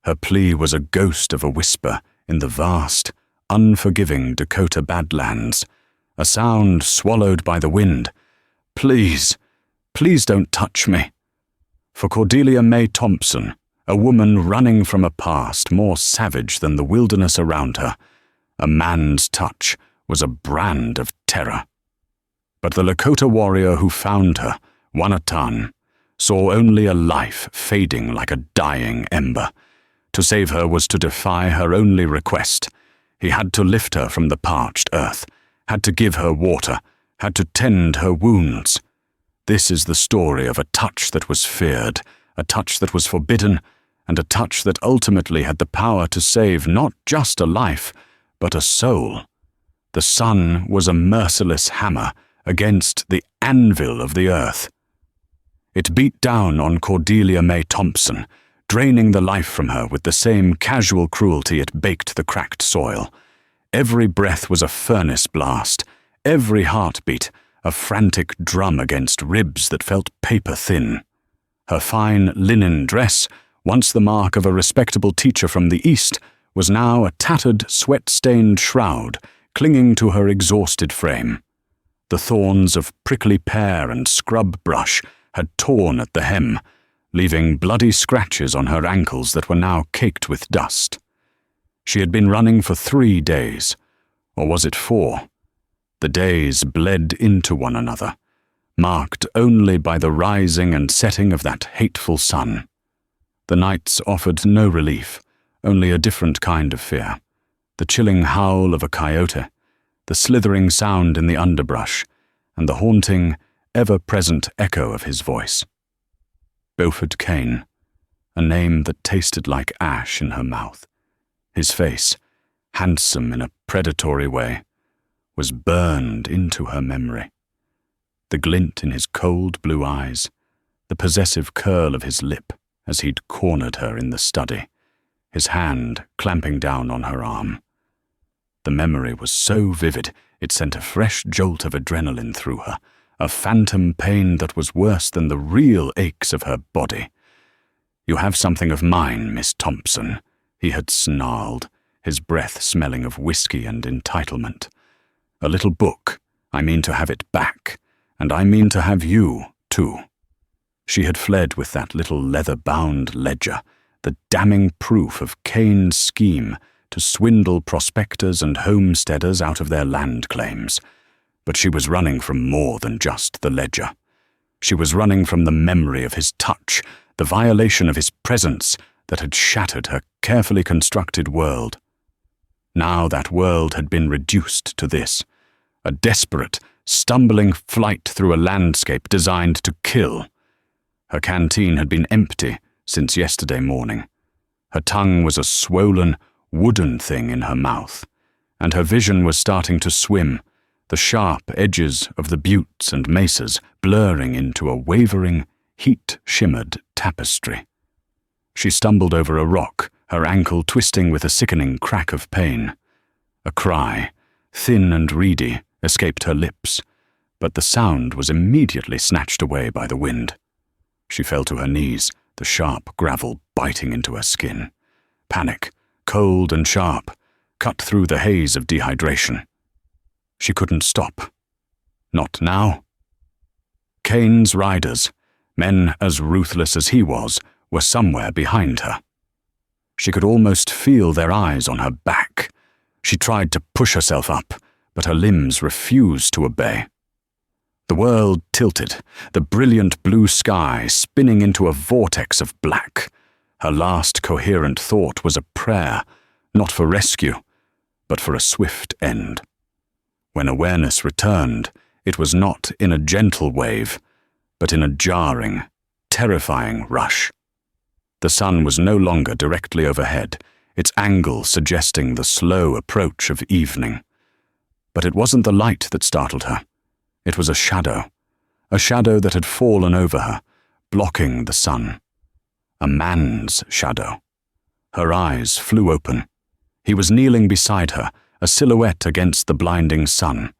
Her plea was a ghost of a whisper in the vast, unforgiving Dakota Badlands, a sound swallowed by the wind. Please, please don't touch me. For Cordelia May Thompson, a woman running from a past more savage than the wilderness around her, a man's touch was a brand of terror. But the Lakota warrior who found her, Wanatan, saw only a life fading like a dying ember. To save her was to defy her only request. He had to lift her from the parched earth, had to give her water, had to tend her wounds. This is the story of a touch that was feared, a touch that was forbidden, and a touch that ultimately had the power to save not just a life, but a soul. The sun was a merciless hammer against the anvil of the earth. It beat down on Cordelia May Thompson, draining the life from her with the same casual cruelty it baked the cracked soil. Every breath was a furnace blast, every heartbeat a frantic drum against ribs that felt paper-thin. Her fine linen dress, once the mark of a respectable teacher from the East, was now a tattered, sweat-stained shroud clinging to her exhausted frame. The thorns of prickly pear and scrub brush had torn at the hem, leaving bloody scratches on her ankles that were now caked with dust. She had been running for 3 days, or was it 4? The days bled into one another, marked only by the rising and setting of that hateful sun. The nights offered no relief, only a different kind of fear. The chilling howl of a coyote, the slithering sound in the underbrush, and the haunting, ever-present echo of his voice. Beaufort Kane, a name that tasted like ash in her mouth. His face, handsome in a predatory way, was burned into her memory. The glint in his cold blue eyes, the possessive curl of his lip as he'd cornered her in the study, his hand clamping down on her arm. The memory was so vivid it sent a fresh jolt of adrenaline through her, a phantom pain that was worse than the real aches of her body. "You have something of mine, Miss Thompson," he had snarled, his breath smelling of whiskey and entitlement. "A little book. I mean to have it back, and I mean to have you, too." She had fled with that little leather-bound ledger, the damning proof of Kane's scheme to swindle prospectors and homesteaders out of their land claims. But she was running from more than just the ledger. She was running from the memory of his touch, the violation of his presence that had shattered her carefully constructed world. Now that world had been reduced to this, a desperate, stumbling flight through a landscape designed to kill. Her canteen had been empty since yesterday morning. Her tongue was a swollen, wooden thing in her mouth, and her vision was starting to swim, the sharp edges of the buttes and mesas blurring into a wavering, heat-shimmered tapestry. She stumbled over a rock, her ankle twisting with a sickening crack of pain. A cry, thin and reedy, escaped her lips, but the sound was immediately snatched away by the wind. She fell to her knees, the sharp gravel biting into her skin. Panic, cold and sharp, cut through the haze of dehydration. She couldn't stop. Not now. Kane's riders, men as ruthless as he was, were somewhere behind her. She could almost feel their eyes on her back. She tried to push herself up, but her limbs refused to obey. The world tilted, the brilliant blue sky spinning into a vortex of black. Her last coherent thought was a prayer, not for rescue, but for a swift end. When awareness returned, it was not in a gentle wave, but in a jarring, terrifying rush. The sun was no longer directly overhead, its angle suggesting the slow approach of evening. But it wasn't the light that startled her. It was a shadow that had fallen over her, blocking the sun. A man's shadow. Her eyes flew open. He was kneeling beside her, a silhouette against the blinding sun.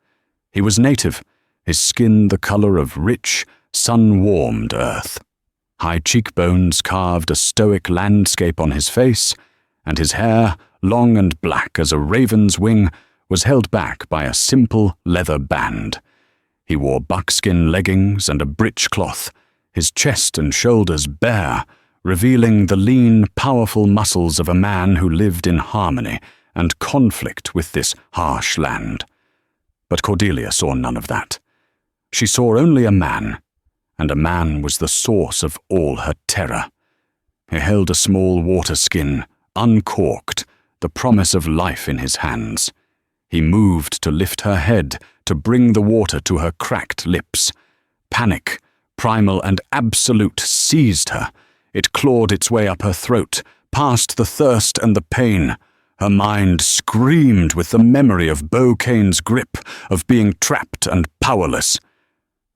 He was native, his skin the color of rich, sun-warmed earth. High cheekbones carved a stoic landscape on his face, and his hair, long and black as a raven's wing, was held back by a simple leather band. He wore buckskin leggings and a breechcloth, his chest and shoulders bare, revealing the lean, powerful muscles of a man who lived in harmony and conflict with this harsh land. But Cordelia saw none of that. She saw only a man, and a man was the source of all her terror. He held a small water skin, uncorked, the promise of life in his hands. He moved to lift her head, to bring the water to her cracked lips. Panic, primal and absolute, seized her. It clawed its way up her throat, past the thirst and the pain. Her mind screamed with the memory of Bo Kane's grip, of being trapped and powerless.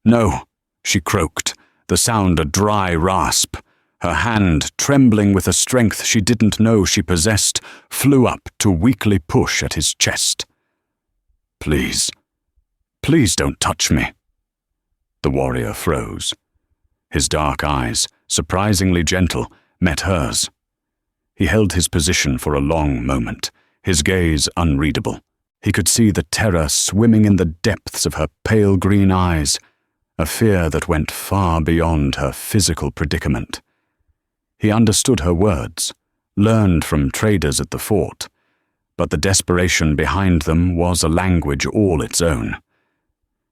"No," she croaked, the sound a dry rasp. Her hand, trembling with a strength she didn't know she possessed, flew up to weakly push at his chest. "Please, please don't touch me." The warrior froze. His dark eyes, surprisingly gentle, met hers. He held his position for a long moment, his gaze unreadable. He could see the terror swimming in the depths of her pale green eyes, a fear that went far beyond her physical predicament. He understood her words, learned from traders at the fort, but the desperation behind them was a language all its own.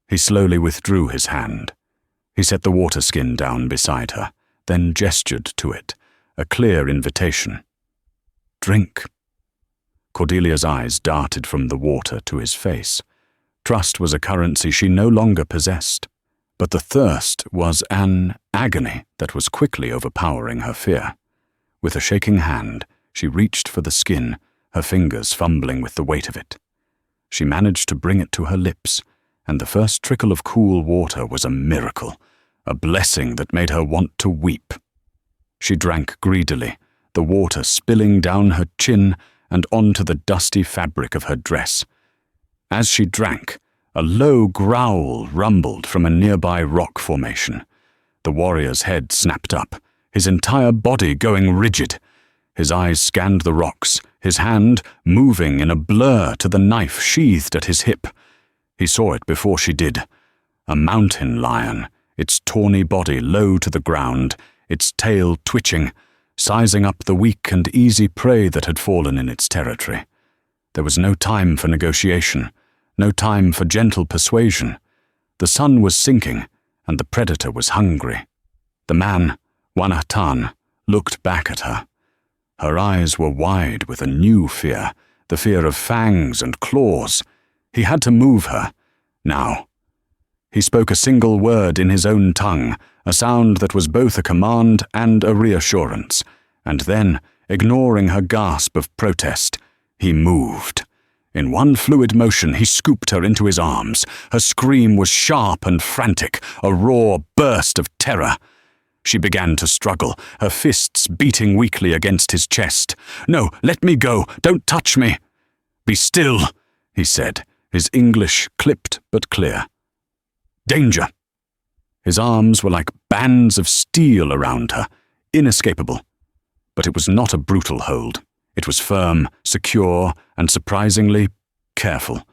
He slowly withdrew his hand. He set the water skin down beside her, then gestured to it, a clear invitation. "Drink." Cordelia's eyes darted from the water to his face. Trust was a currency she no longer possessed, but the thirst was an agony that was quickly overpowering her fear. With a shaking hand, she reached for the skin, her fingers fumbling with the weight of it. She managed to bring it to her lips, and the first trickle of cool water was a miracle, a blessing that made her want to weep. She drank greedily, the water spilling down her chin and onto the dusty fabric of her dress. As she drank, a low growl rumbled from a nearby rock formation. The warrior's head snapped up, his entire body going rigid. His eyes scanned the rocks, his hand moving in a blur to the knife sheathed at his hip. He saw it before she did. A mountain lion, its tawny body low to the ground, its tail twitching, sizing up the weak and easy prey that had fallen in its territory. There was no time for negotiation, no time for gentle persuasion. The sun was sinking, and the predator was hungry. The man, Wanatan, looked back at her. Her eyes were wide with a new fear, the fear of fangs and claws. He had to move her, now. He spoke a single word in his own tongue, a sound that was both a command and a reassurance, and then, ignoring her gasp of protest, he moved. In one fluid motion, he scooped her into his arms. Her scream was sharp and frantic, a raw burst of terror. She began to struggle, her fists beating weakly against his chest. "No, let me go! Don't touch me!" "Be still," he said, his English clipped but clear. "Danger!" His arms were like bands of steel around her, inescapable. But it was not a brutal hold. It was firm, secure, and surprisingly careful.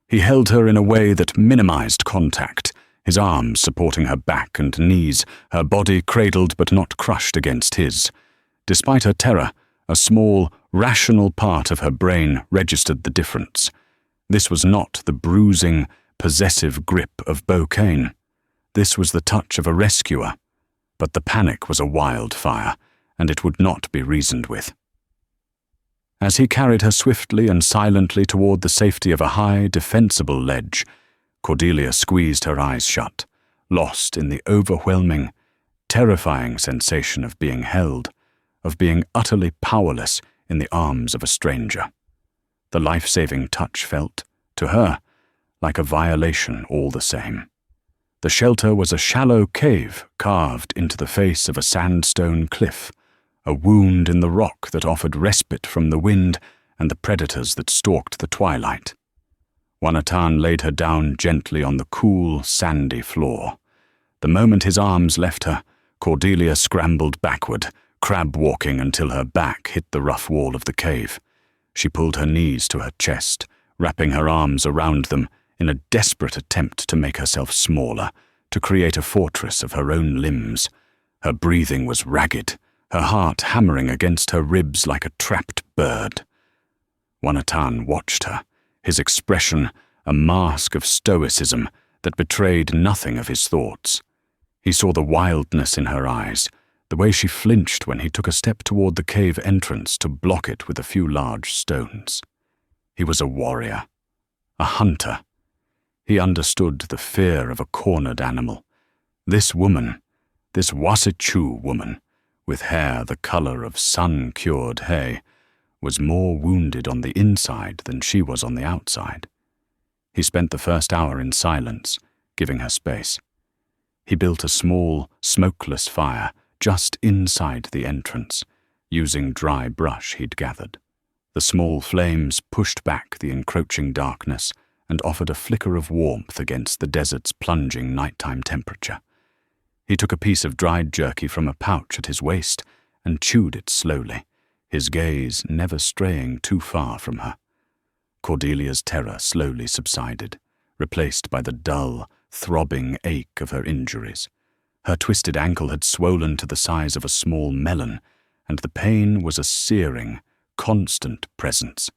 He held her in a way that minimized contact, his arms supporting her back and knees, her body cradled but not crushed against his. Despite her terror, a small, rational part of her brain registered the difference. This was not the bruising, possessive grip of Bo Kane. This was the touch of a rescuer. But the panic was a wildfire, and it would not be reasoned with. As he carried her swiftly and silently toward the safety of a high, defensible ledge, Cordelia squeezed her eyes shut, lost in the overwhelming, terrifying sensation of being held, of being utterly powerless in the arms of a stranger. The life-saving touch felt, to her, like a violation all the same. The shelter was a shallow cave carved into the face of a sandstone cliff, a wound in the rock that offered respite from the wind and the predators that stalked the twilight. Wanatan laid her down gently on the cool, sandy floor. The moment his arms left her, Cordelia scrambled backward, crab-walking until her back hit the rough wall of the cave. She pulled her knees to her chest, wrapping her arms around them in a desperate attempt to make herself smaller, to create a fortress of her own limbs. Her breathing was ragged, her heart hammering against her ribs like a trapped bird. Wanatan watched her, his expression a mask of stoicism that betrayed nothing of his thoughts. He saw the wildness in her eyes, the way she flinched when he took a step toward the cave entrance to block it with a few large stones. He was a warrior, a hunter. He understood the fear of a cornered animal. This woman, this Wasichu woman, with hair the color of sun-cured hay, was more wounded on the inside than she was on the outside. He spent the first hour in silence, giving her space. He built a small, smokeless fire just inside the entrance, using dry brush he'd gathered. The small flames pushed back the encroaching darkness and offered a flicker of warmth against the desert's plunging nighttime temperature. He took a piece of dried jerky from a pouch at his waist and chewed it slowly, his gaze never straying too far from her. Cordelia's terror slowly subsided, replaced by the dull, throbbing ache of her injuries. Her twisted ankle had swollen to the size of a small melon, and the pain was a searing, constant presence.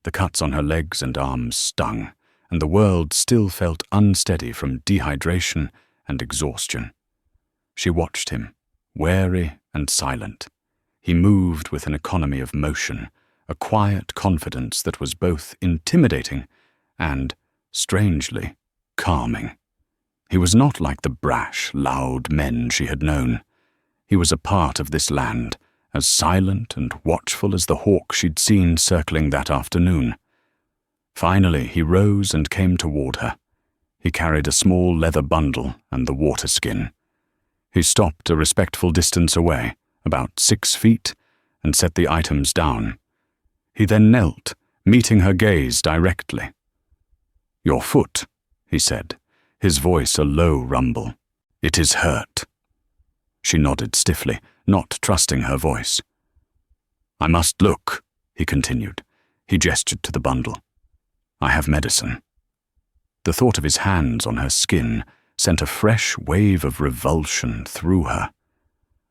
The cuts on her legs and arms stung, and the world still felt unsteady from dehydration and exhaustion. She watched him, wary and silent. He moved with an economy of motion, a quiet confidence that was both intimidating and, strangely, calming. He was not like the brash, loud men she had known. He was a part of this land, as silent and watchful as the hawk she'd seen circling that afternoon. Finally, he rose and came toward her. He carried a small leather bundle and the water skin. He stopped a respectful distance away, about 6 feet, and set the items down. He then knelt, meeting her gaze directly. "Your foot," he said, his voice a low rumble. "It is hurt." She nodded stiffly, not trusting her voice. "I must look," he continued. He gestured to the bundle. "I have medicine." The thought of his hands on her skin sent a fresh wave of revulsion through her.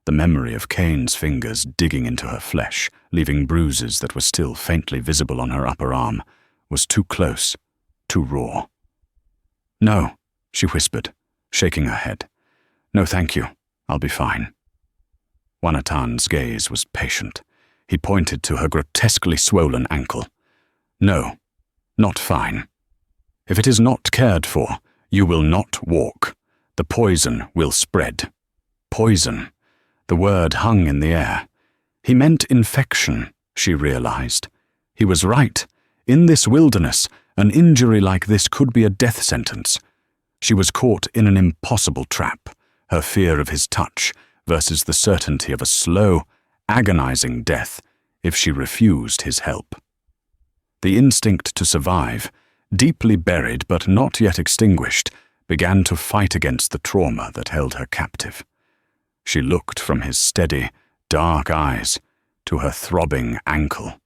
The memory of Cain's fingers digging into her flesh, leaving bruises that were still faintly visible on her upper arm, was too close, too raw. "No," she whispered, shaking her head. "No, thank you. I'll be fine." Wanatan's gaze was patient. He pointed to her grotesquely swollen ankle. "No, not fine. If it is not cared for, you will not walk. The poison will spread." Poison. The word hung in the air. He meant infection, she realized. He was right. In this wilderness, an injury like this could be a death sentence. She was caught in an impossible trap, her fear of his touch versus the certainty of a slow, agonizing death if she refused his help. The instinct to survive, deeply buried but not yet extinguished, began to fight against the trauma that held her captive. She looked from his steady, dark eyes to her throbbing ankle,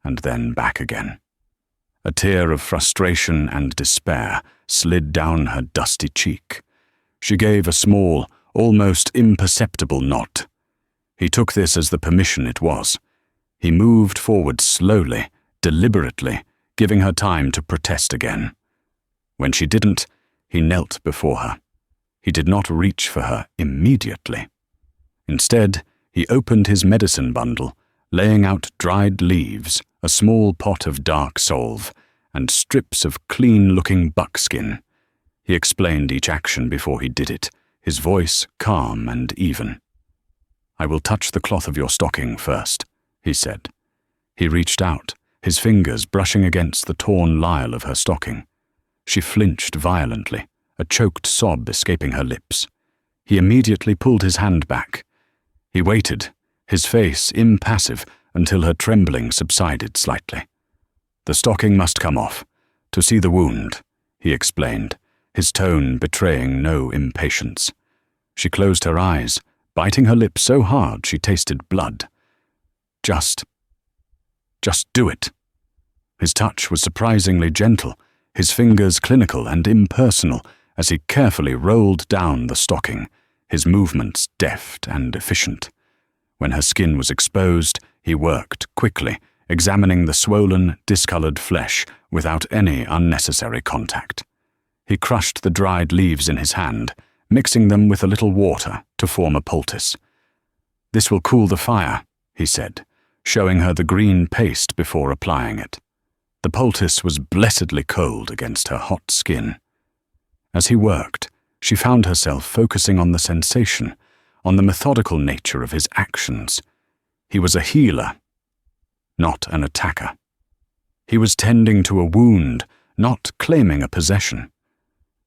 and then back again. A tear of frustration and despair slid down her dusty cheek. She gave a small, almost imperceptible nod. He took this as the permission it was. He moved forward slowly, deliberately, giving her time to protest again. When she didn't, he knelt before her. He did not reach for her immediately. Instead, he opened his medicine bundle, laying out dried leaves, a small pot of dark salve, and strips of clean-looking buckskin. He explained each action before he did it, his voice calm and even. "I will touch the cloth of your stocking first," he said. He reached out, his fingers brushing against the torn lisle of her stocking. She flinched violently, a choked sob escaping her lips. He immediately pulled his hand back. He waited, his face impassive, until her trembling subsided slightly. "The stocking must come off, to see the wound," he explained, his tone betraying no impatience. She closed her eyes, biting her lip so hard she tasted blood. Just do it. His touch was surprisingly gentle, his fingers clinical and impersonal as he carefully rolled down the stocking, his movements deft and efficient. When her skin was exposed, he worked quickly, examining the swollen, discolored flesh without any unnecessary contact. He crushed the dried leaves in his hand, mixing them with a little water to form a poultice. "This will cool the fire," he said, showing her the green paste before applying it. The poultice was blessedly cold against her hot skin. As he worked, she found herself focusing on the sensation, on the methodical nature of his actions. He was a healer, not an attacker. He was tending to a wound, not claiming a possession.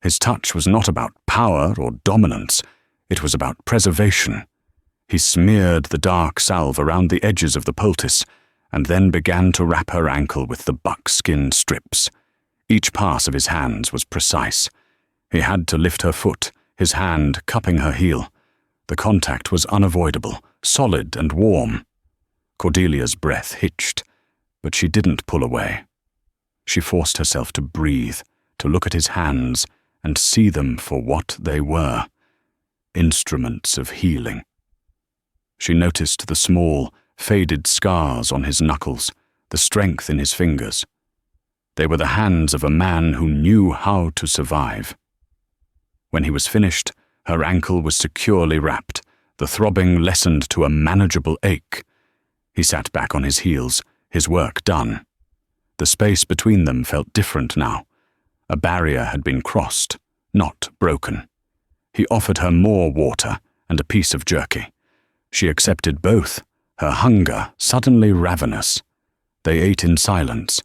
His touch was not about power or dominance, it was about preservation. He smeared the dark salve around the edges of the poultice, and then began to wrap her ankle with the buckskin strips. Each pass of his hands was precise. He had to lift her foot, his hand cupping her heel. The contact was unavoidable, solid and warm. Cordelia's breath hitched, but she didn't pull away. She forced herself to breathe, to look at his hands and see them for what they were, instruments of healing. She noticed the small, faded scars on his knuckles, the strength in his fingers. They were the hands of a man who knew how to survive. When he was finished, her ankle was securely wrapped, the throbbing lessened to a manageable ache. He sat back on his heels, his work done. The space between them felt different now. A barrier had been crossed, not broken. He offered her more water and a piece of jerky. She accepted both, her hunger suddenly ravenous. They ate in silence,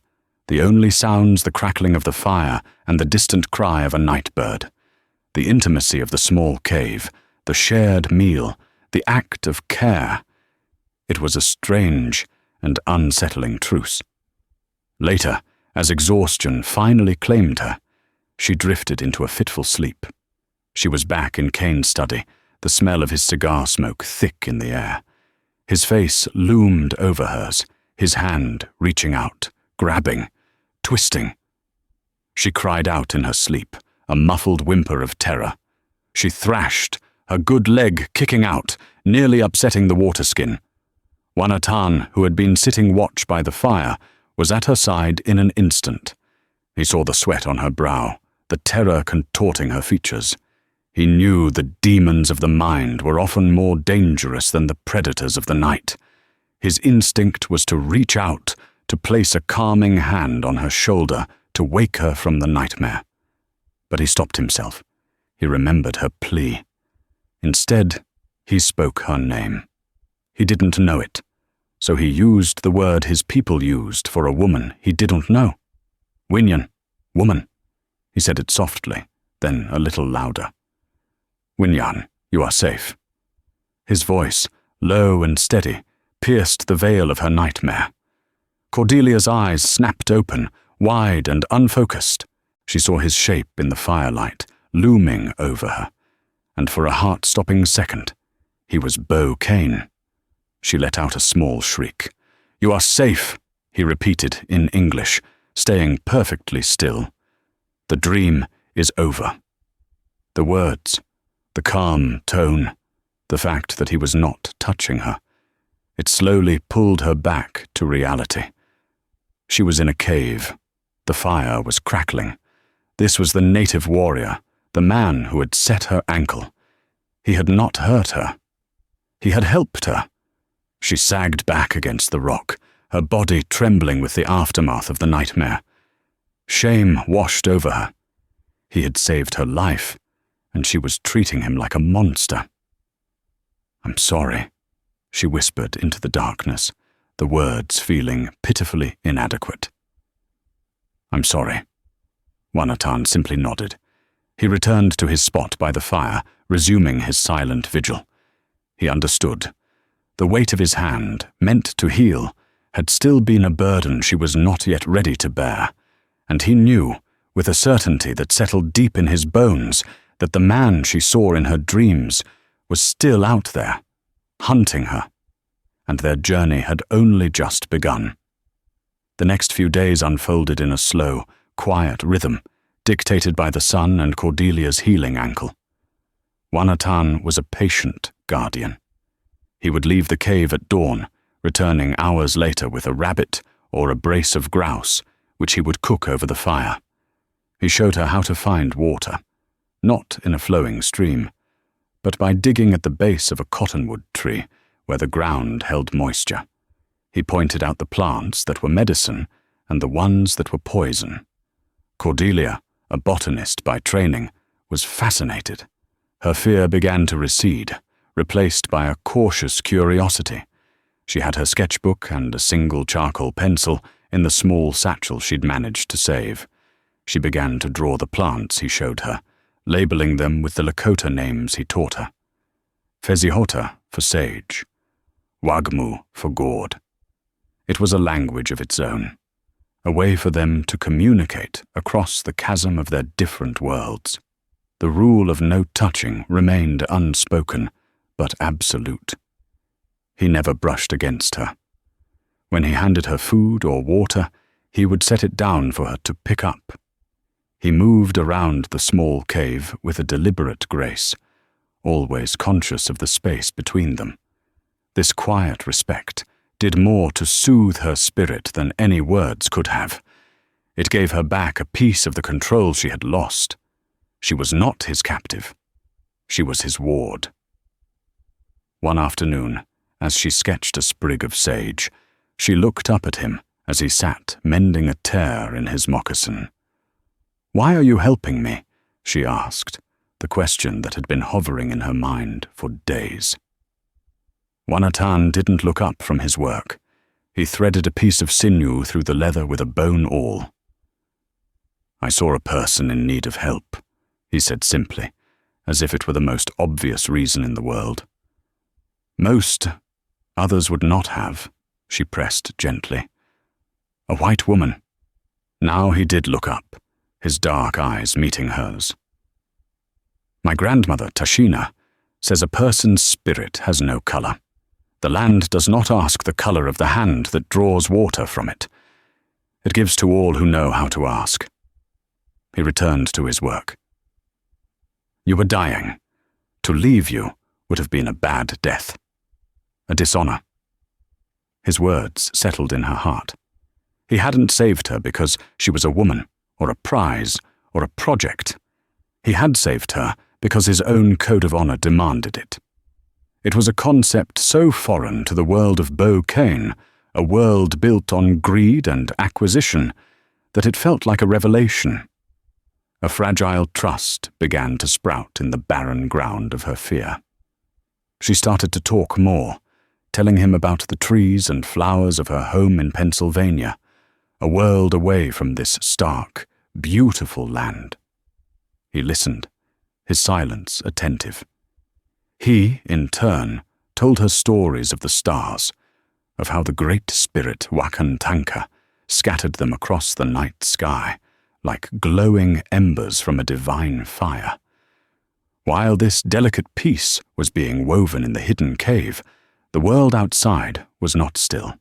the only sounds the crackling of the fire and the distant cry of a night bird. The intimacy of the small cave, the shared meal, the act of care. It was a strange and unsettling truce. Later, as exhaustion finally claimed her, she drifted into a fitful sleep. She was back in Kane's study, the smell of his cigar smoke thick in the air. His face loomed over hers, his hand reaching out, grabbing, twisting. She cried out in her sleep, a muffled whimper of terror. She thrashed, her good leg kicking out, nearly upsetting the waterskin. Wanatan, who had been sitting watch by the fire, was at her side in an instant. He saw the sweat on her brow, the terror contorting her features. He knew the demons of the mind were often more dangerous than the predators of the night. His instinct was to reach out, to place a calming hand on her shoulder, to wake her from the nightmare. But he stopped himself. He remembered her plea. Instead, he spoke her name. He didn't know it, so he used the word his people used for a woman he didn't know. Winyan, woman. He said it softly, then a little louder. Winyan, you are safe. His voice, low and steady, pierced the veil of her nightmare. Cordelia's eyes snapped open, wide and unfocused. She saw his shape in the firelight, looming over her, and for a heart-stopping second, he was Bo Kane. She let out a small shriek. You are safe, he repeated in English, staying perfectly still. The dream is over. The words, the calm tone, the fact that he was not touching her. It slowly pulled her back to reality. She was in a cave. The fire was crackling. This was the native warrior, the man who had set her ankle. He had not hurt her. He had helped her. She sagged back against the rock, her body trembling with the aftermath of the nightmare. Shame washed over her. He had saved her life, and she was treating him like a monster. I'm sorry, she whispered into the darkness, the words feeling pitifully inadequate. I'm sorry. Wanatan simply nodded. He returned to his spot by the fire, resuming his silent vigil. He understood. The weight of his hand, meant to heal, had still been a burden she was not yet ready to bear, and he knew, with a certainty that settled deep in his bones, that the man she saw in her dreams was still out there, hunting her, and their journey had only just begun. The next few days unfolded in a slow, quiet rhythm, dictated by the sun and Cordelia's healing ankle. Wanatan was a patient guardian. He would leave the cave at dawn, returning hours later with a rabbit or a brace of grouse, which he would cook over the fire. He showed her how to find water, not in a flowing stream, but by digging at the base of a cottonwood tree where the ground held moisture. He pointed out the plants that were medicine and the ones that were poison. Cordelia, a botanist by training, was fascinated. Her fear began to recede, replaced by a cautious curiosity. She had her sketchbook and a single charcoal pencil in the small satchel she'd managed to save. She began to draw the plants he showed her, labeling them with the Lakota names he taught her. Fezihota for sage, Wagmu for gourd. It was a language of its own, a way for them to communicate across the chasm of their different worlds. The rule of no touching remained unspoken, but absolute. He never brushed against her. When he handed her food or water, he would set it down for her to pick up. He moved around the small cave with a deliberate grace, always conscious of the space between them. This quiet respect did more to soothe her spirit than any words could have. It gave her back a piece of the control she had lost. She was not his captive. She was his ward. One afternoon, as she sketched a sprig of sage, she looked up at him as he sat mending a tear in his moccasin. "Why are you helping me?" she asked, the question that had been hovering in her mind for days. Wanatan didn't look up from his work. He threaded a piece of sinew through the leather with a bone awl. "I saw a person in need of help," he said simply, as if it were the most obvious reason in the world. "Most others would not have," she pressed gently. "A white woman." Now he did look up, his dark eyes meeting hers. "My grandmother, Tashina, says a person's spirit has no color. The land does not ask the color of the hand that draws water from it. It gives to all who know how to ask." He returned to his work. "You were dying. To leave you would have been a bad death. A dishonor." His words settled in her heart. He hadn't saved her because she was a woman, or a prize, or a project. He had saved her because his own code of honor demanded it. It was a concept so foreign to the world of Bo Kane, a world built on greed and acquisition, that it felt like a revelation. A fragile trust began to sprout in the barren ground of her fear. She started to talk more, telling him about the trees and flowers of her home in Pennsylvania, a world away from this stark, beautiful land. He listened, his silence attentive. He, in turn, told her stories of the stars, of how the Great Spirit Wakantanka scattered them across the night sky, like glowing embers from a divine fire. While this delicate peace was being woven in the hidden cave, the world outside was not still.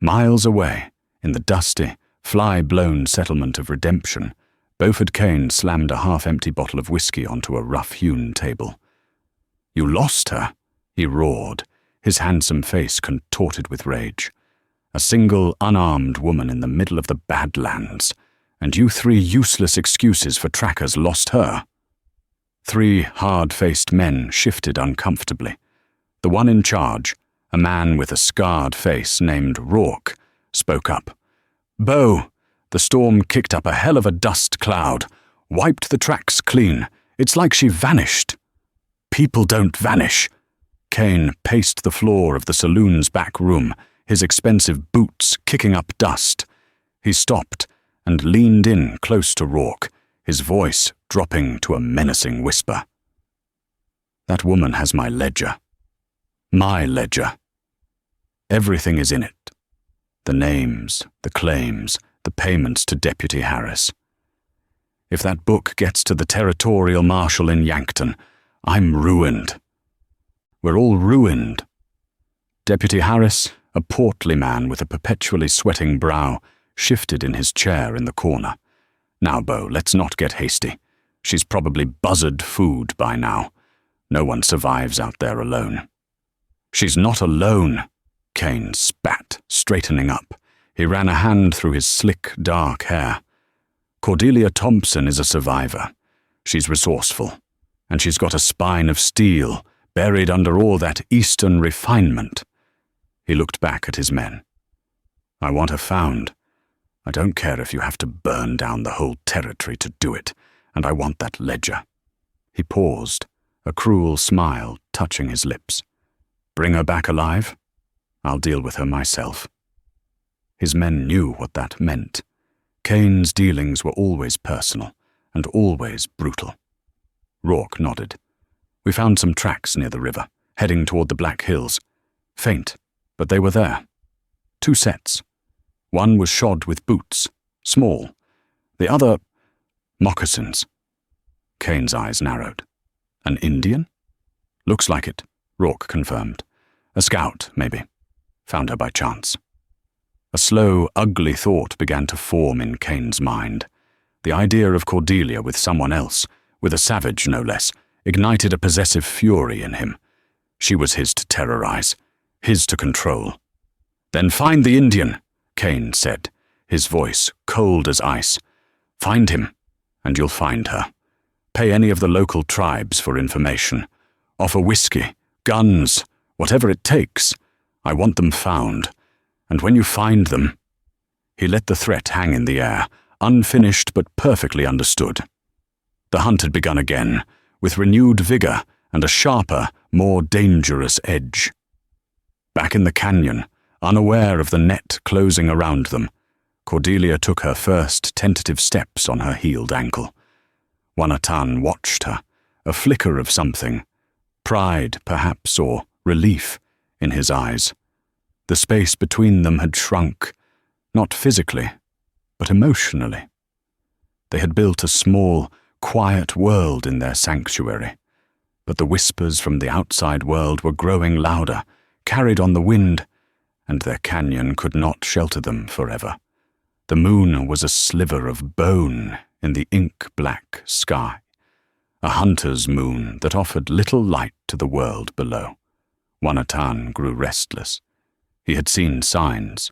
Miles away, in the dusty, fly-blown settlement of Redemption, Beaufort Kane slammed a half-empty bottle of whiskey onto a rough-hewn table. "You lost her," he roared, his handsome face contorted with rage. "A single, unarmed woman in the middle of the Badlands, and you 3 useless excuses for trackers lost her." 3 hard-faced men shifted uncomfortably. The one in charge, a man with a scarred face named Rourke, spoke up. "Bo, the storm kicked up a hell of a dust cloud, wiped the tracks clean. It's like she vanished." "People don't vanish." Kane paced the floor of the saloon's back room, his expensive boots kicking up dust. He stopped and leaned in close to Rourke, his voice dropping to a menacing whisper. "That woman has my ledger. My ledger. Everything is in it. The names, the claims, the payments to Deputy Harris. If that book gets to the territorial marshal in Yankton, I'm ruined. We're all ruined." Deputy Harris, a portly man with a perpetually sweating brow, shifted in his chair in the corner. "Now, Bo, let's not get hasty. She's probably buzzard food by now. No one survives out there alone." "She's not alone," Kane spat, straightening up. He ran a hand through his slick, dark hair. "Cordelia Thompson is a survivor. She's resourceful, and she's got a spine of steel buried under all that Eastern refinement." He looked back at his men. "I want her found. I don't care if you have to burn down the whole territory to do it, and I want that ledger." He paused, a cruel smile touching his lips. "Bring her back alive? I'll deal with her myself." His men knew what that meant. Kane's dealings were always personal, and always brutal. Rourke nodded. "We found some tracks near the river, heading toward the Black Hills. Faint, but they were there. 2 sets. One was shod with boots, small. The other, moccasins." Kane's eyes narrowed. "An Indian?" "Looks like it," Rourke confirmed. "A scout, maybe. Found her by chance." A slow, ugly thought began to form in Kane's mind. The idea of Cordelia with someone else, with a savage no less, ignited a possessive fury in him. She was his to terrorize, his to control. "Then find the Indian," Kane said, his voice cold as ice. "Find him, and you'll find her. Pay any of the local tribes for information. Offer whiskey, guns, whatever it takes. I want them found. And when you find them—" He let the threat hang in the air, unfinished but perfectly understood. The hunt had begun again, with renewed vigor and a sharper, more dangerous edge. Back in the canyon, unaware of the net closing around them, Cordelia took her first tentative steps on her healed ankle. Wanatan watched her, a flicker of something, pride perhaps, or relief, in his eyes. The space between them had shrunk, not physically, but emotionally. They had built a small, quiet world in their sanctuary, but the whispers from the outside world were growing louder, carried on the wind, and their canyon could not shelter them forever. The moon was a sliver of bone in the ink-black sky, a hunter's moon that offered little light to the world below. Wanatan grew restless. He had seen signs,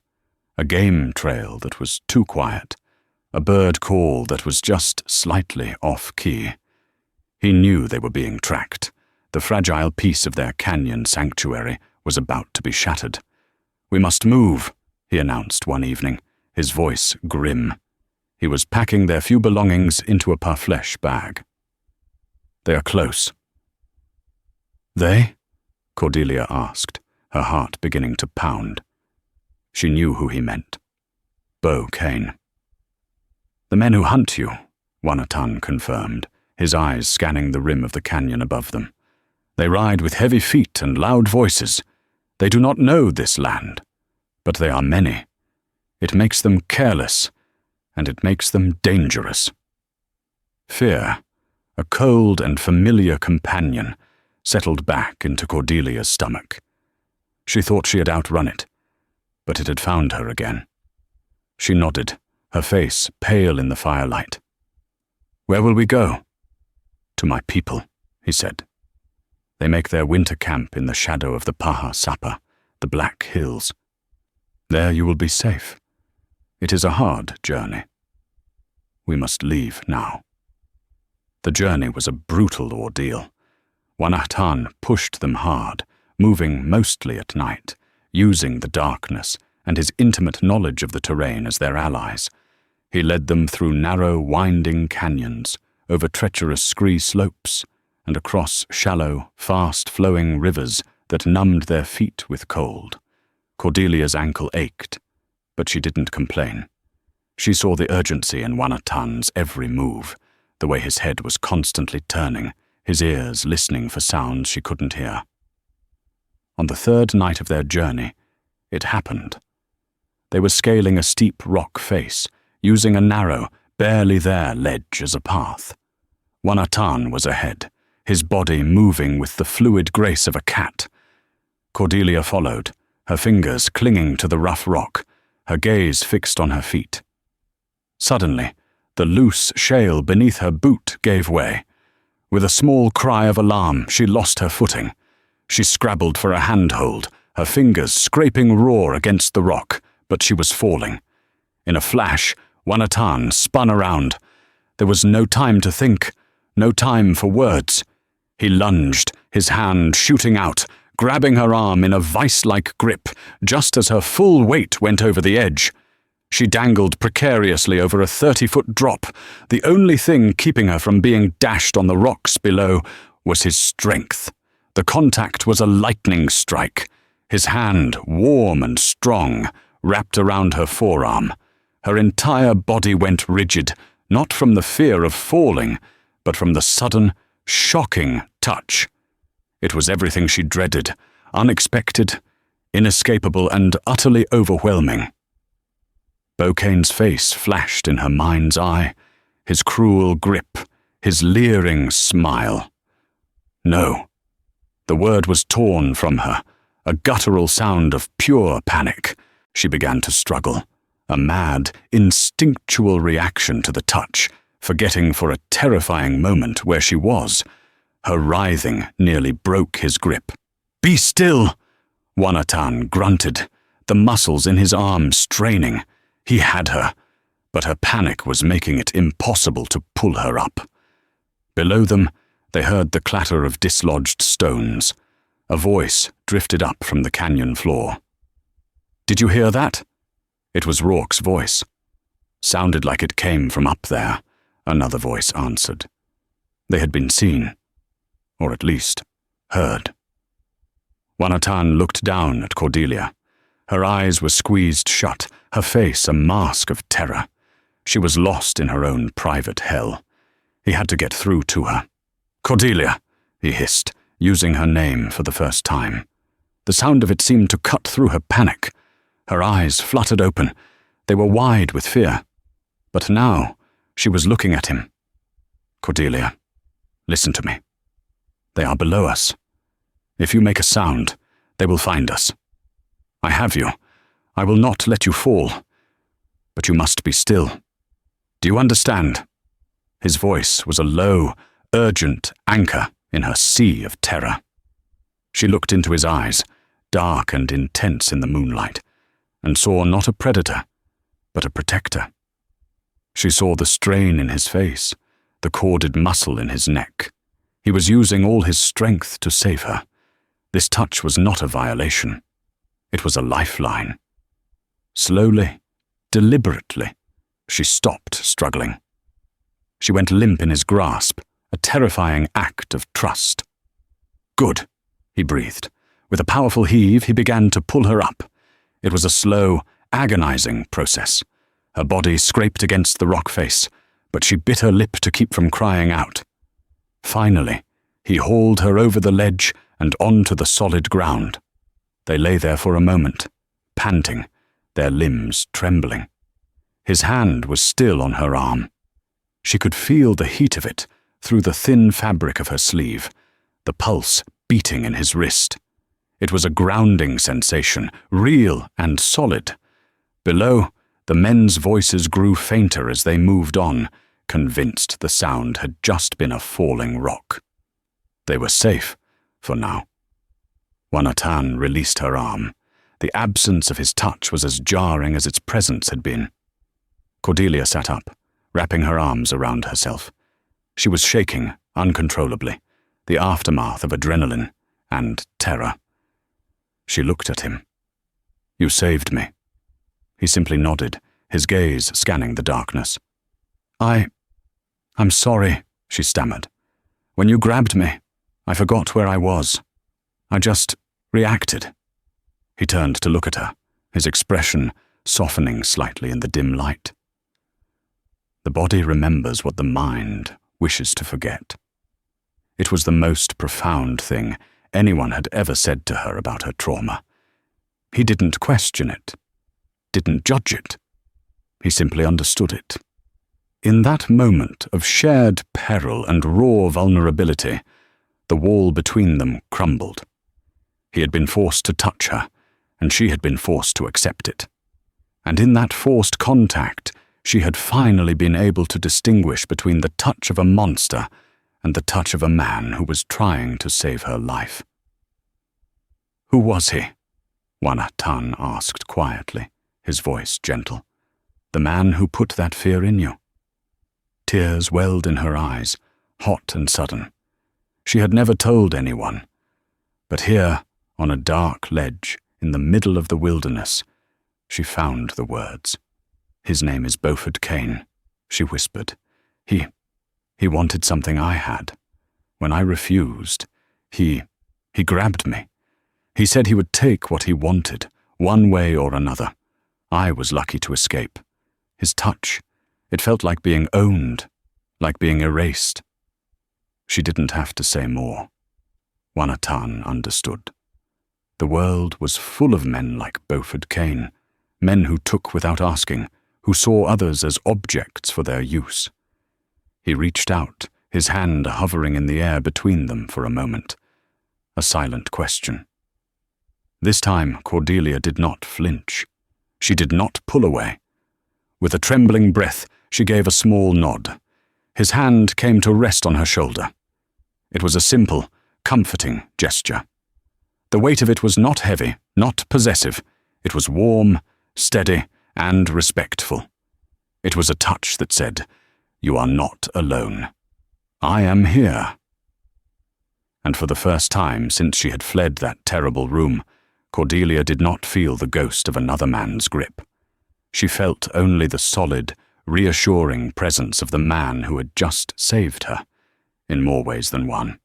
a game trail that was too quiet, a bird call that was just slightly off-key. He knew they were being tracked. The fragile piece of their canyon sanctuary was about to be shattered. "We must move," he announced one evening, his voice grim. He was packing their few belongings into a parfleche bag. "They are close." "They?" Cordelia asked, her heart beginning to pound. She knew who he meant. Bo Kane. "The men who hunt you," Wanatan confirmed, his eyes scanning the rim of the canyon above them. "They ride with heavy feet and loud voices. They do not know this land, but they are many. It makes them careless, and it makes them dangerous." Fear, a cold and familiar companion, settled back into Cordelia's stomach. She thought she had outrun it, but it had found her again. She nodded, her face pale in the firelight. "Where will we go?" "To my people," he said. "They make their winter camp in the shadow of the Paha Sapa, the Black Hills. There you will be safe. It is a hard journey. We must leave now." The journey was a brutal ordeal. Wanatan pushed them hard, moving mostly at night, using the darkness and his intimate knowledge of the terrain as their allies. He led them through narrow, winding canyons, over treacherous scree slopes, and across shallow, fast-flowing rivers that numbed their feet with cold. Cordelia's ankle ached, but she didn't complain. She saw the urgency in Wanatan's every move, the way his head was constantly turning, his ears listening for sounds she couldn't hear. On the third night of their journey, it happened. They were scaling a steep rock face, using a narrow, barely there ledge as a path. Wanatan was ahead, his body moving with the fluid grace of a cat. Cordelia followed, her fingers clinging to the rough rock, her gaze fixed on her feet. Suddenly, the loose shale beneath her boot gave way. With a small cry of alarm, she lost her footing. She scrabbled for a handhold, her fingers scraping raw against the rock, but she was falling. In a flash, Wanatan spun around. There was no time to think, no time for words. He lunged, his hand shooting out, grabbing her arm in a vice-like grip, just as her full weight went over the edge. She dangled precariously over a 30-foot drop. The only thing keeping her from being dashed on the rocks below was his strength. The contact was a lightning strike. His hand, warm and strong, wrapped around her forearm. Her entire body went rigid, not from the fear of falling, but from the sudden, shocking touch. It was everything she dreaded, unexpected, inescapable, and utterly overwhelming. Beaucain's face flashed in her mind's eye, his cruel grip, his leering smile. No. The word was torn from her, a guttural sound of pure panic. She began to struggle, a mad, instinctual reaction to the touch, forgetting for a terrifying moment where she was. Her writhing nearly broke his grip. "Be still!" Wanatan grunted, the muscles in his arms straining. He had her, but her panic was making it impossible to pull her up. Below them, they heard the clatter of dislodged stones. A voice drifted up from the canyon floor. "Did you hear that?" It was Rourke's voice. "Sounded like it came from up there," another voice answered. They had been seen, or at least heard. Wanatan looked down at Cordelia. Her eyes were squeezed shut, her face a mask of terror. She was lost in her own private hell. He had to get through to her. "Cordelia," he hissed, using her name for the first time. The sound of it seemed to cut through her panic. Her eyes fluttered open. They were wide with fear. But now she was looking at him. "Cordelia, listen to me. They are below us. If you make a sound, they will find us. I have you. I will not let you fall. But you must be still. Do you understand?" His voice was a low, urgent anchor in her sea of terror. She looked into his eyes, dark and intense in the moonlight, and saw not a predator, but a protector. She saw the strain in his face, the corded muscle in his neck. He was using all his strength to save her. This touch was not a violation. It was a lifeline. Slowly, deliberately, she stopped struggling. She went limp in his grasp, a terrifying act of trust. "Good," he breathed. With a powerful heave, he began to pull her up. It was a slow, agonizing process. Her body scraped against the rock face, but she bit her lip to keep from crying out. Finally, he hauled her over the ledge and onto the solid ground. They lay there for a moment, panting, their limbs trembling. His hand was still on her arm. She could feel the heat of it through the thin fabric of her sleeve, the pulse beating in his wrist. It was a grounding sensation, real and solid. Below, the men's voices grew fainter as they moved on, convinced the sound had just been a falling rock. They were safe, for now. Wanatan released her arm. The absence of his touch was as jarring as its presence had been. Cordelia sat up, wrapping her arms around herself. She was shaking uncontrollably, the aftermath of adrenaline and terror. She looked at him. "You saved me." He simply nodded, his gaze scanning the darkness. I'm sorry," she stammered. "When you grabbed me, I forgot where I was. I just reacted." He turned to look at her, his expression softening slightly in the dim light. The body remembers what the mind wishes to forget. It was the most profound thing anyone had ever said to her about her trauma. He didn't question it, didn't judge it. He simply understood it. In that moment of shared peril and raw vulnerability, The wall between them crumbled. He had been forced to touch her, and she had been forced to accept it. And in that forced contact, she had finally been able to distinguish between the touch of a monster and the touch of a man who was trying to save her life. "Who was he?" Wanatan asked quietly, his voice gentle. "The man who put that fear in you?" Tears welled in her eyes, hot and sudden. She had never told anyone. But here, on a dark ledge, in the middle of the wilderness, she found the words. "His name is Beaufort Kane," she whispered. He wanted something I had. When I refused, he grabbed me. He said he would take what he wanted, one way or another. I was lucky to escape. His touch, it felt like being owned, like being erased. She didn't have to say more. Wanatan understood. The world was full of men like Beaufort Kane, men who took without asking, who saw others as objects for their use. He reached out, his hand hovering in the air between them for a moment. A silent question. This time Cordelia did not flinch. She did not pull away. With a trembling breath, she gave a small nod. His hand came to rest on her shoulder. It was a simple, comforting gesture. The weight of it was not heavy, not possessive. It was warm, steady, and respectful. It was a touch that said, "You are not alone. I am here." And for the first time since she had fled that terrible room, Cordelia did not feel the ghost of another man's grip. She felt only the solid, reassuring presence of the man who had just saved her, in more ways than one.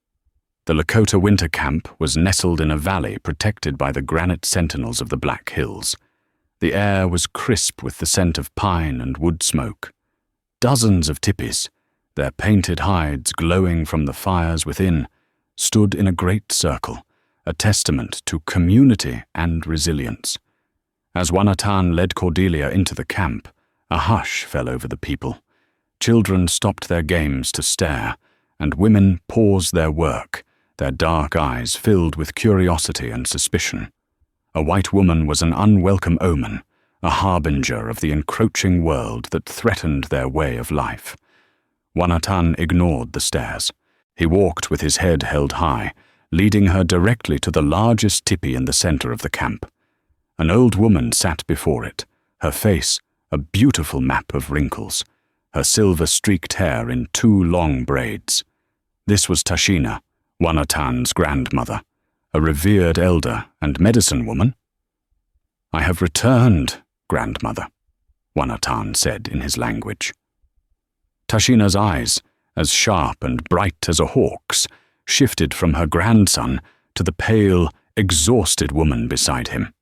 The Lakota winter camp was nestled in a valley protected by the granite sentinels of the Black Hills. The air was crisp with the scent of pine and wood smoke. Dozens of tipis, their painted hides glowing from the fires within, stood in a great circle, a testament to community and resilience. As Wanatan led Cordelia into the camp, a hush fell over the people. Children stopped their games to stare, and women paused their work, their dark eyes filled with curiosity and suspicion. A white woman was an unwelcome omen, a harbinger of the encroaching world that threatened their way of life. Wanatan ignored the stares. He walked with his head held high, leading her directly to the largest tipi in the center of the camp. An old woman sat before it, her face a beautiful map of wrinkles, her silver-streaked hair in 2 long braids. This was Tashina, Wanatan's grandmother, a revered elder and medicine woman. "I have returned, grandmother," Wanatan said in his language. Tashina's eyes, as sharp and bright as a hawk's, shifted from her grandson to the pale, exhausted woman beside him.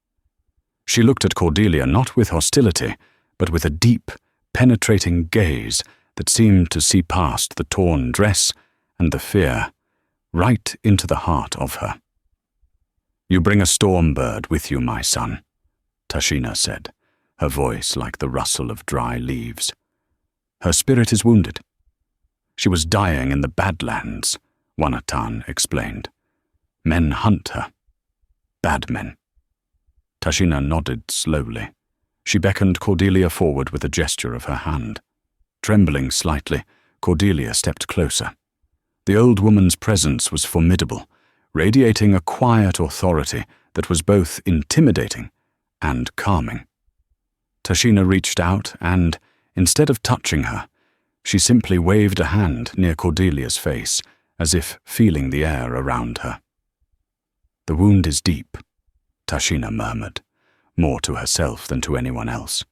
She looked at Cordelia not with hostility, but with a deep, penetrating gaze that seemed to see past the torn dress and the fear, right into the heart of her. "You bring a storm bird with you, my son," Tashina said, her voice like the rustle of dry leaves. "Her spirit is wounded. She was dying in the Badlands," Wanatan explained. "Men hunt her. Bad men." Tashina nodded slowly. She beckoned Cordelia forward with a gesture of her hand. Trembling slightly, Cordelia stepped closer. The old woman's presence was formidable, radiating a quiet authority that was both intimidating and calming. Tashina reached out and, instead of touching her, she simply waved a hand near Cordelia's face, as if feeling the air around her. "The wound is deep," Tashina murmured, more to herself than to anyone else.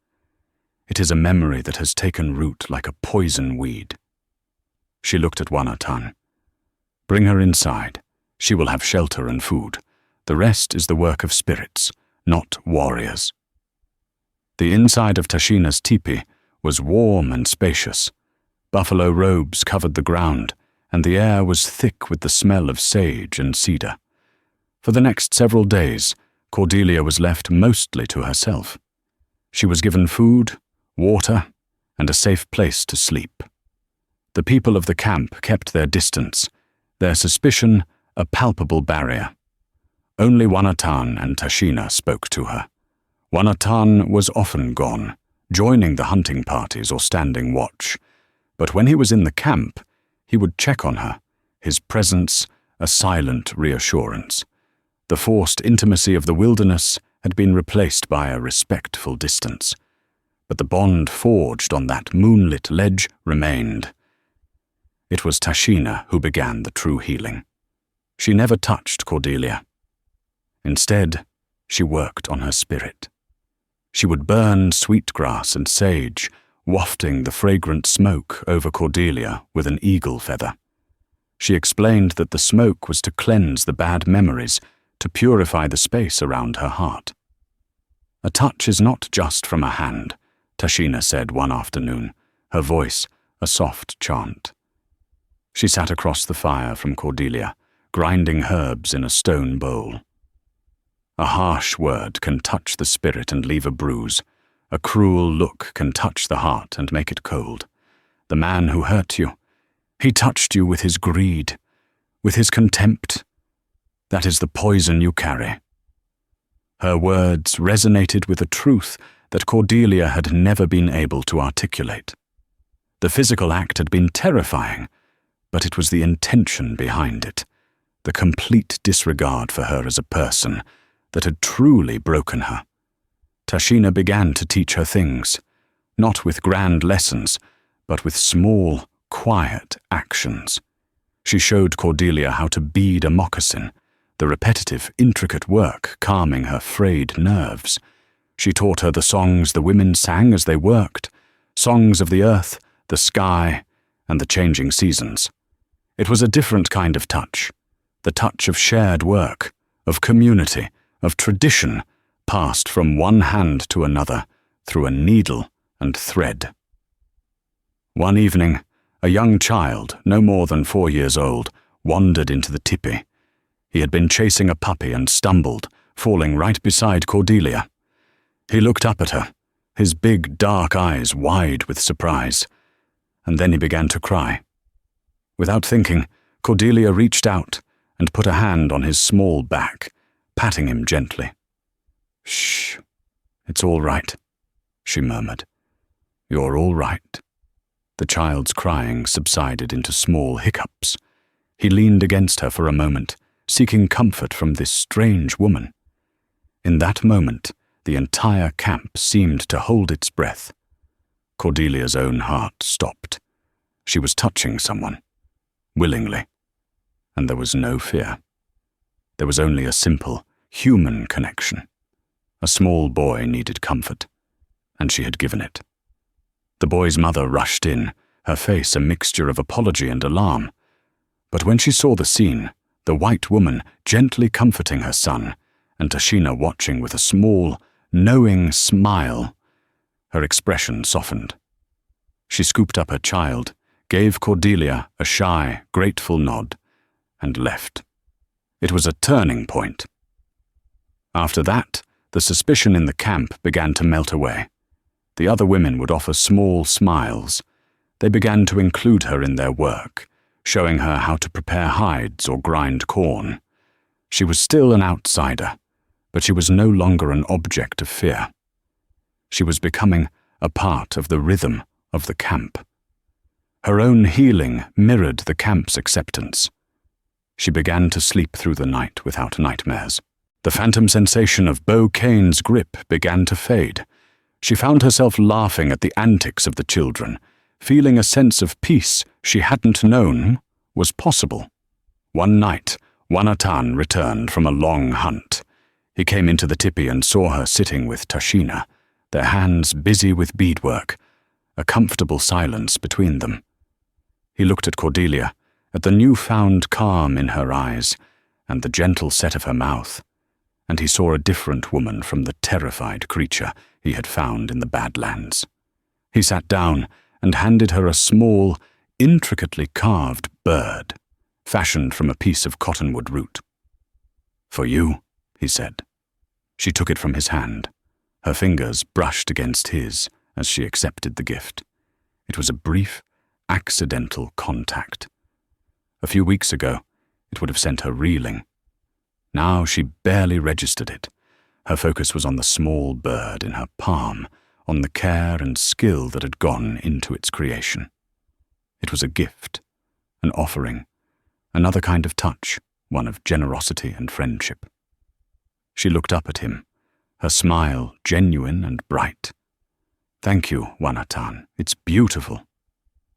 "It is a memory that has taken root like a poison weed." She looked at Wanatan. "Bring her inside. She will have shelter and food. The rest is the work of spirits, not warriors." The inside of Tashina's tipi was warm and spacious. Buffalo robes covered the ground, and the air was thick with the smell of sage and cedar. For the next several days, Cordelia was left mostly to herself. She was given food, water, and a safe place to sleep. The people of the camp kept their distance, their suspicion a palpable barrier. Only Wanatan and Tashina spoke to her. Wanatan was often gone, joining the hunting parties or standing watch, but when he was in the camp, he would check on her, his presence a silent reassurance. The forced intimacy of the wilderness had been replaced by a respectful distance, but the bond forged on that moonlit ledge remained. It was Tashina who began the true healing. She never touched Cordelia. Instead, she worked on her spirit. She would burn sweetgrass and sage, wafting the fragrant smoke over Cordelia with an eagle feather. She explained that the smoke was to cleanse the bad memories, to purify the space around her heart. A touch is not just from a hand, Tashina said one afternoon, her voice a soft chant. She sat across the fire from Cordelia, grinding herbs in a stone bowl. A harsh word can touch the spirit and leave a bruise. A cruel look can touch the heart and make it cold. The man who hurt you, he touched you with his greed, with his contempt. That is the poison you carry. Her words resonated with a truth that Cordelia had never been able to articulate. The physical act had been terrifying, but it was the intention behind it, the complete disregard for her as a person, that had truly broken her. Tashina began to teach her things, not with grand lessons, but with small, quiet actions. She showed Cordelia how to bead a moccasin, the repetitive, intricate work calming her frayed nerves. She taught her the songs the women sang as they worked, songs of the earth, the sky, and the changing seasons. It was a different kind of touch, the touch of shared work, of community, of tradition, passed from one hand to another through a needle and thread. One evening, a young child, no more than 4 years old, wandered into the tipi. He had been chasing a puppy and stumbled, falling right beside Cordelia. He looked up at her, his big dark eyes wide with surprise, and then he began to cry. Without thinking, Cordelia reached out and put a hand on his small back, patting him gently. "Shh, it's all right," she murmured. "You're all right." The child's crying subsided into small hiccups. He leaned against her for a moment, seeking comfort from this strange woman. In that moment, the entire camp seemed to hold its breath. Cordelia's own heart stopped. She was touching someone, willingly, and there was no fear. There was only a simple, human connection. A small boy needed comfort, and she had given it. The boy's mother rushed in, her face a mixture of apology and alarm. But when she saw the scene, the white woman gently comforting her son, and Tashina watching with a small, knowing smile, her expression softened. She scooped up her child, gave Cordelia a shy, grateful nod, and left. It was a turning point. After that, the suspicion in the camp began to melt away. The other women would offer small smiles. They began to include her in their work, showing her how to prepare hides or grind corn. She was still an outsider, but she was no longer an object of fear. She was becoming a part of the rhythm of the camp. Her own healing mirrored the camp's acceptance. She began to sleep through the night without nightmares. The phantom sensation of Bo Kane's grip began to fade. She found herself laughing at the antics of the children, feeling a sense of peace she hadn't known was possible. One night, Wanatan returned from a long hunt. He came into the tipi and saw her sitting with Tashina, their hands busy with beadwork, a comfortable silence between them. He looked at Cordelia, at the newfound calm in her eyes and the gentle set of her mouth, and he saw a different woman from the terrified creature he had found in the Badlands. He sat down and handed her a small, intricately carved bird, fashioned from a piece of cottonwood root. "For you," he said. She took it from his hand. Her fingers brushed against his as she accepted the gift. It was a brief, accidental contact. A few weeks ago, It would have sent her reeling. Now she barely registered it. Her focus was on the small bird in her palm, on the care and skill that had gone into its creation. It was a gift, an offering, another kind of touch, one of generosity and friendship. She looked up at him, her smile genuine and bright. "Thank you, Wanatan. It's beautiful."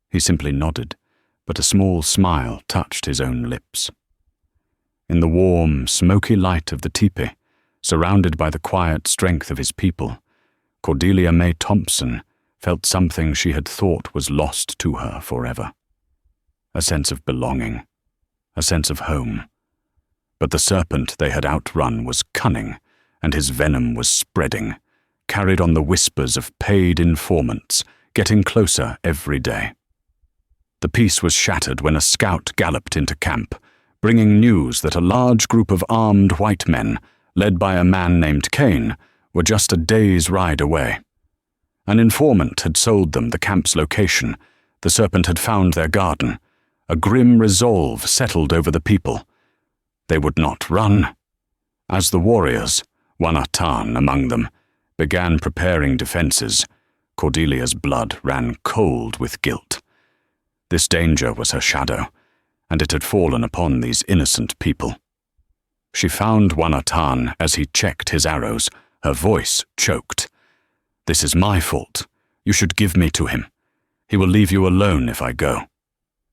He simply nodded, but a small smile touched his own lips. In the warm, smoky light of the teepee, surrounded by the quiet strength of his people, Cordelia May Thompson felt something she had thought was lost to her forever. A sense of belonging, a sense of home. But the serpent they had outrun was cunning, and his venom was spreading, carried on the whispers of paid informants, getting closer every day. The peace was shattered when a scout galloped into camp, bringing news that a large group of armed white men, led by a man named Kane, were just a day's ride away. An informant had sold them the camp's location. The serpent had found their garden. A grim resolve settled over the people. They would not run. As the warriors, Wanatan among them, began preparing defenses, Cordelia's blood ran cold with guilt. This danger was her shadow, and it had fallen upon these innocent people. She found Wanatan as he checked his arrows, her voice choked. "This is my fault. You should give me to him. He will leave you alone if I go."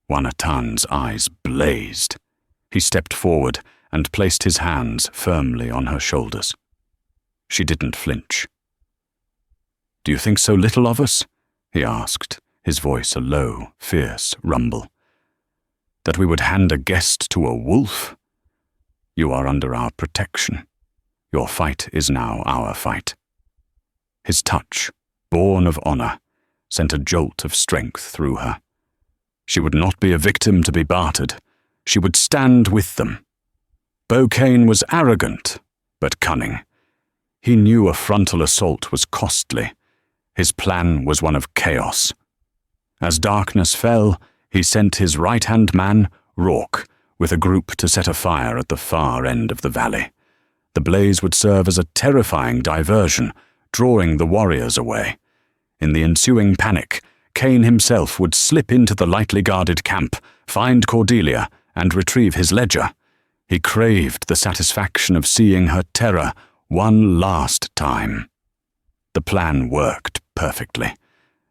Wanatan's eyes blazed. He stepped forward and placed his hands firmly on her shoulders. She didn't flinch. "Do you think so little of us?" he asked, his voice a low, fierce rumble. "That we would hand a guest to a wolf? You are under our protection. Your fight is now our fight." His touch, born of honor, sent a jolt of strength through her. She would not be a victim to be bartered. She would stand with them. Bo Kane was arrogant, but cunning. He knew a frontal assault was costly. His plan was one of chaos. As darkness fell, he sent his right-hand man, Rourke, with a group to set a fire at the far end of the valley. The blaze would serve as a terrifying diversion, drawing the warriors away. In the ensuing panic, Kane himself would slip into the lightly guarded camp, find Cordelia, and retrieve his ledger. He craved the satisfaction of seeing her terror one last time. The plan worked perfectly.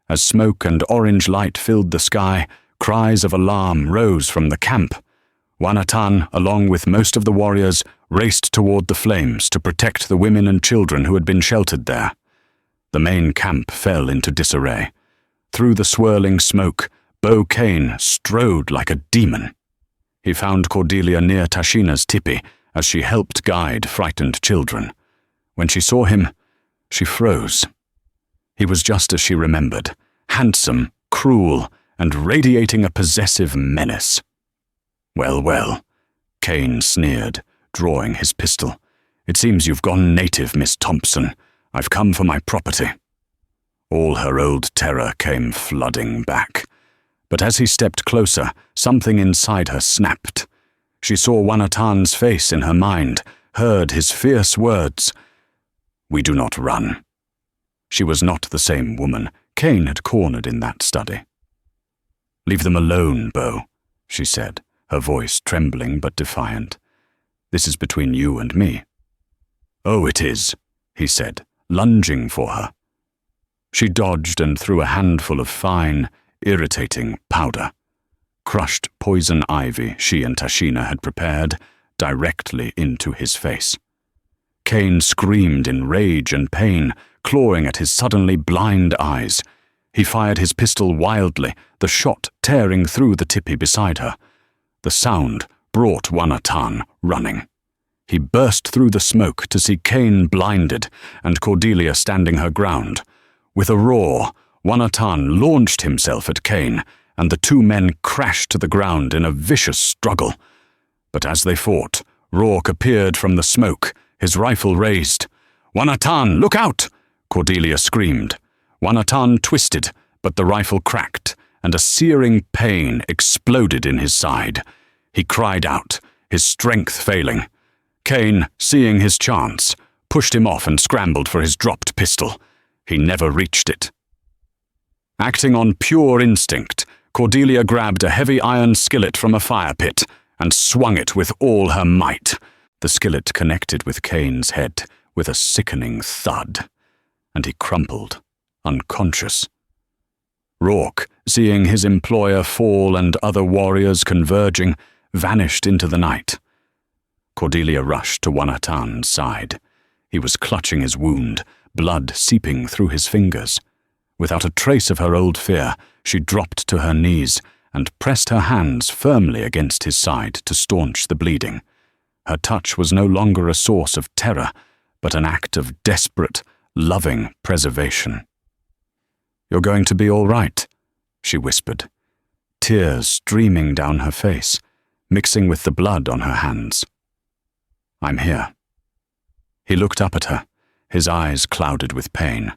As smoke and orange light filled the sky, cries of alarm rose from the camp. Wanatan, along with most of the warriors, raced toward the flames to protect the women and children who had been sheltered there. The main camp fell into disarray. Through the swirling smoke, Bo Kane strode like a demon. He found Cordelia near Tashina's tipi as she helped guide frightened children. When she saw him, she froze. He was just as she remembered, handsome, cruel, and radiating a possessive menace. "Well, well," Kane sneered, drawing his pistol. "It seems you've gone native, Miss Thompson. I've come for my property." All her old terror came flooding back. But as he stepped closer, something inside her snapped. She saw Wanatan's face in her mind, heard his fierce words. "We do not run." She was not the same woman Kane had cornered in that study. "Leave them alone, Bo," she said, her voice trembling but defiant. "This is between you and me." "Oh, it is," he said, lunging for her. She dodged and threw a handful of fine, irritating powder. Crushed poison ivy she and Tashina had prepared directly into his face. Kane screamed in rage and pain, clawing at his suddenly blind eyes. He fired his pistol wildly, the shot tearing through the tipi beside her. The sound brought Wanatan running. He burst through the smoke to see Kane blinded and Cordelia standing her ground. With a roar, Wanatan launched himself at Kane, and the two men crashed to the ground in a vicious struggle. But as they fought, Rourke appeared from the smoke, his rifle raised. "Wanatan, look out!" Cordelia screamed. Wanatan twisted, but the rifle cracked, and a searing pain exploded in his side. He cried out, his strength failing. Kane, seeing his chance, pushed him off and scrambled for his dropped pistol. He never reached it. Acting on pure instinct, Cordelia grabbed a heavy iron skillet from a fire pit and swung it with all her might. The skillet connected with Kane's head with a sickening thud, and he crumpled, unconscious. Rourke, seeing his employer fall and other warriors converging, vanished into the night. Cordelia rushed to Wanatan's side. He was clutching his wound, blood seeping through his fingers. Without a trace of her old fear, she dropped to her knees and pressed her hands firmly against his side to staunch the bleeding. Her touch was no longer a source of terror, but an act of desperate, loving preservation. "You're going to be all right," she whispered, tears streaming down her face, mixing with the blood on her hands. "I'm here." He looked up at her, his eyes clouded with pain,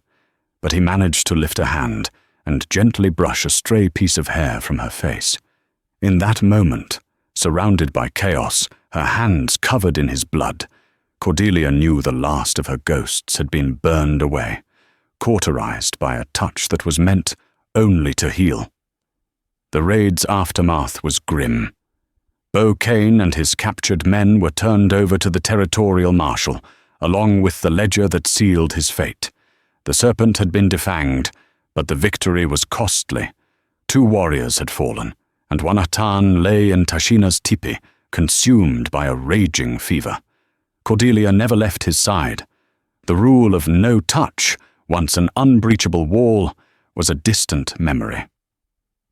but he managed to lift a hand and gently brush a stray piece of hair from her face. In that moment, surrounded by chaos, her hands covered in his blood, Cordelia knew the last of her ghosts had been burned away, cauterized by a touch that was meant only to heal. The raid's aftermath was grim. Bo Kane and his captured men were turned over to the territorial marshal, along with the ledger that sealed his fate. The serpent had been defanged, but the victory was costly. 2 warriors had fallen, and Wanatan lay in Tashina's tipi, consumed by a raging fever. Cordelia never left his side. The rule of no touch, once an unbreachable wall, was a distant memory.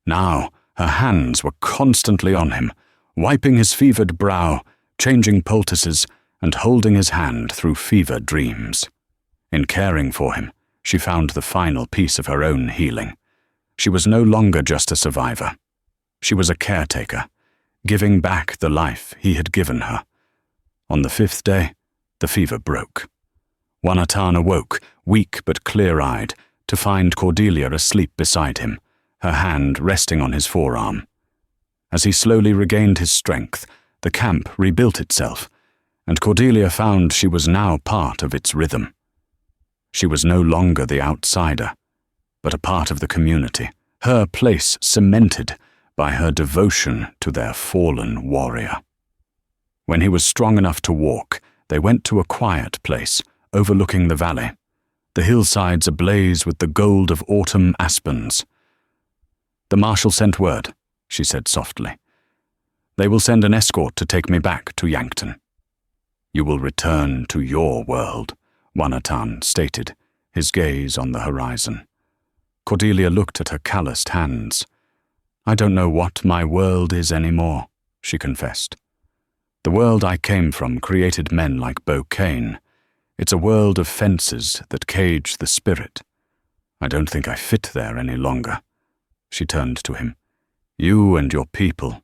Now her hands were constantly on him, wiping his fevered brow, changing poultices, and holding his hand through fever dreams. In caring for him, she found the final piece of her own healing. She was no longer just a survivor. She was a caretaker, giving back the life he had given her. On the 5th day, the fever broke. Wanatan awoke, weak but clear-eyed, to find Cordelia asleep beside him, her hand resting on his forearm. As he slowly regained his strength, the camp rebuilt itself, and Cordelia found she was now part of its rhythm. She was no longer the outsider, but a part of the community, her place cemented by her devotion to their fallen warrior. When he was strong enough to walk, they went to a quiet place overlooking the valley, the hillsides ablaze with the gold of autumn aspens. "The marshal sent word," she said softly. "They will send an escort to take me back to Yankton." "You will return to your world," Wanatan stated, his gaze on the horizon. Cordelia looked at her calloused hands. "I don't know what my world is anymore," she confessed. "The world I came from created men like Bo Kane. It's a world of fences that cage the spirit. I don't think I fit there any longer." She turned to him. "You and your people.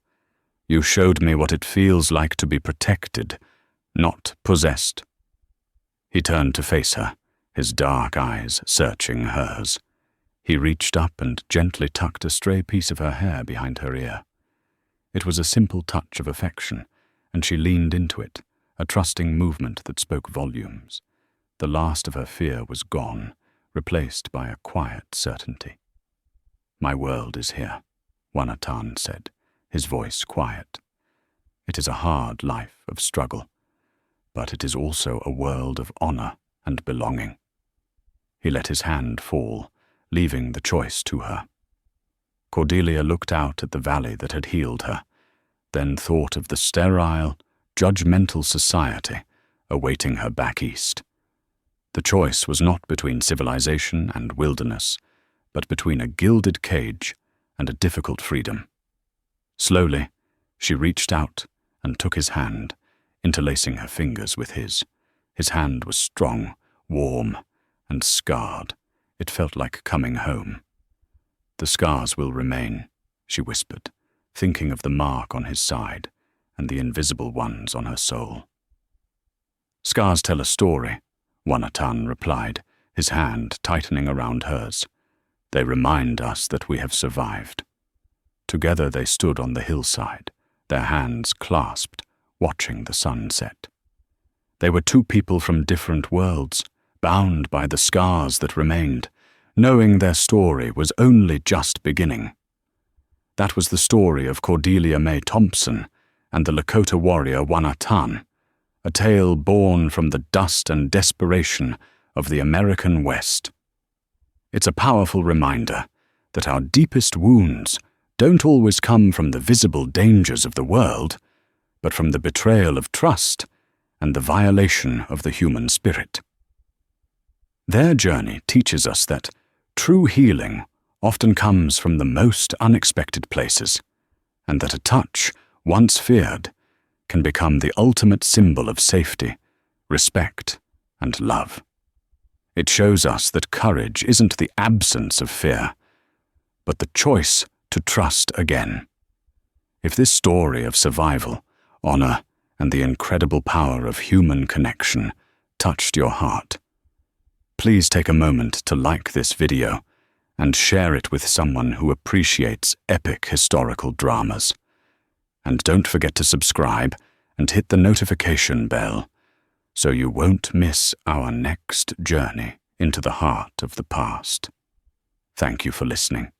You showed me what it feels like to be protected, not possessed." He turned to face her, his dark eyes searching hers. He reached up and gently tucked a stray piece of her hair behind her ear. It was a simple touch of affection, and she leaned into it, a trusting movement that spoke volumes. The last of her fear was gone, replaced by a quiet certainty. "My world is here," Wanatan said, his voice quiet. "It is a hard life of struggle, but it is also a world of honor and belonging." He let his hand fall, leaving the choice to her. Cordelia looked out at the valley that had healed her, then thought of the sterile, judgmental society awaiting her back east. The choice was not between civilization and wilderness, but between a gilded cage and a difficult freedom. Slowly, she reached out and took his hand, interlacing her fingers with his. His hand was strong, warm, and scarred. It felt like coming home. "The scars will remain," she whispered, thinking of the mark on his side and the invisible ones on her soul. "Scars tell a story," Wanatan replied, his hand tightening around hers. "They remind us that we have survived." Together they stood on the hillside, their hands clasped, watching the sun set. They were two people from different worlds, bound by the scars that remained, knowing their story was only just beginning. That was the story of Cordelia May Thompson and the Lakota warrior Wanatan, a tale born from the dust and desperation of the American West. It's a powerful reminder that our deepest wounds don't always come from the visible dangers of the world, but from the betrayal of trust and the violation of the human spirit. Their journey teaches us that true healing often comes from the most unexpected places, and that a touch, once feared, can become the ultimate symbol of safety, respect, and love. It shows us that courage isn't the absence of fear, but the choice to trust again. If this story of survival, honor, and the incredible power of human connection touched your heart, please take a moment to like this video and share it with someone who appreciates epic historical dramas. And don't forget to subscribe and hit the notification bell so you won't miss our next journey into the heart of the past. Thank you for listening.